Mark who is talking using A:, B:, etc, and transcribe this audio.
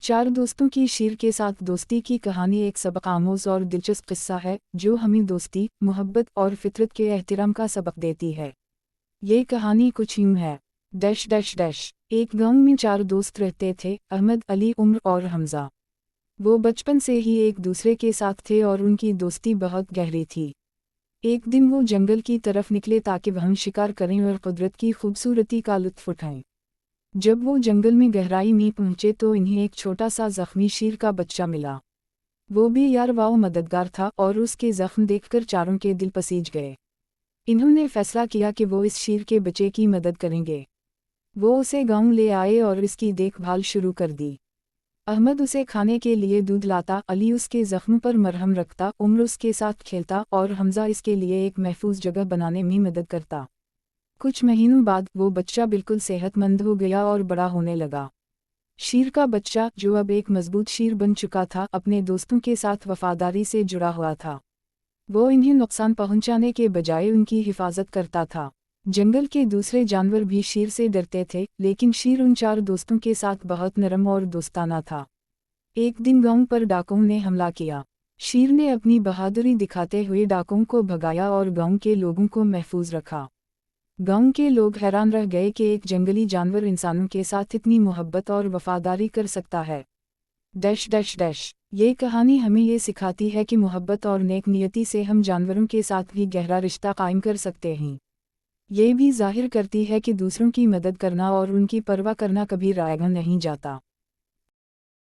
A: चार दोस्तों की शेर के साथ दोस्ती की कहानी एक सबक आमोज और दिलचस्प किस्सा है जो हमें दोस्ती, मोहब्बत और फितरत के एहतराम का सबक देती है। ये कहानी कुछ यूं है। Dash dash dash. एक गांव में चार दोस्त रहते थे, अहमद, अली, उम्र और हमजा। वो बचपन से ही एक दूसरे के साथ थे और उनकी दोस्ती बहुत गहरी थी। एक दिन वो जंगल की तरफ निकले ताकि वह शिकार करें और कुदरत की खूबसूरती का लुत्फ उठाएं। जब वो जंगल में गहराई में पहुंचे तो इन्हें एक छोटा सा जख्मी शेर का बच्चा मिला। वो भी यारवाओ मददगार था और उसके जख्म देखकर चारों के दिल पसीज गए। इन्होंने फैसला किया कि वो इस शेर के बच्चे की मदद करेंगे। वो उसे गांव ले आए और इसकी देखभाल शुरू कर दी। अहमद उसे खाने के लिए दूध लाता, अली उसके जख्म पर मरहम रखता, उम्र उसके साथ खेलता और हमजा इसके लिए एक महफूज जगह बनाने में मदद करता। कुछ महीनों बाद वो बच्चा बिल्कुल सेहतमंद हो गया और बड़ा होने लगा। शेर का बच्चा, जो अब एक मजबूत शेर बन चुका था, अपने दोस्तों के साथ वफादारी से जुड़ा हुआ था। वो इन्हें नुकसान पहुंचाने के बजाय उनकी हिफाजत करता था। जंगल के दूसरे जानवर भी शेर से डरते थे, लेकिन शेर उन चार दोस्तों के साथ बहुत नरम और दोस्ताना था। एक दिन गांव पर डाकुओं ने हमला किया। शेर ने अपनी बहादुरी दिखाते हुए डाकुओं को भगाया और गांव के लोगों को महफूज रखा। गांव के लोग हैरान रह गए कि एक जंगली जानवर इंसानों के साथ इतनी मोहब्बत और वफादारी कर सकता है। Dash dash dash. ये कहानी हमें ये सिखाती है कि मोहब्बत और नेक नियति से हम जानवरों के साथ भी गहरा रिश्ता कायम कर सकते हैं। ये भी जाहिर करती है कि दूसरों की मदद करना और उनकी परवाह करना कभी रायगा नहीं जाता।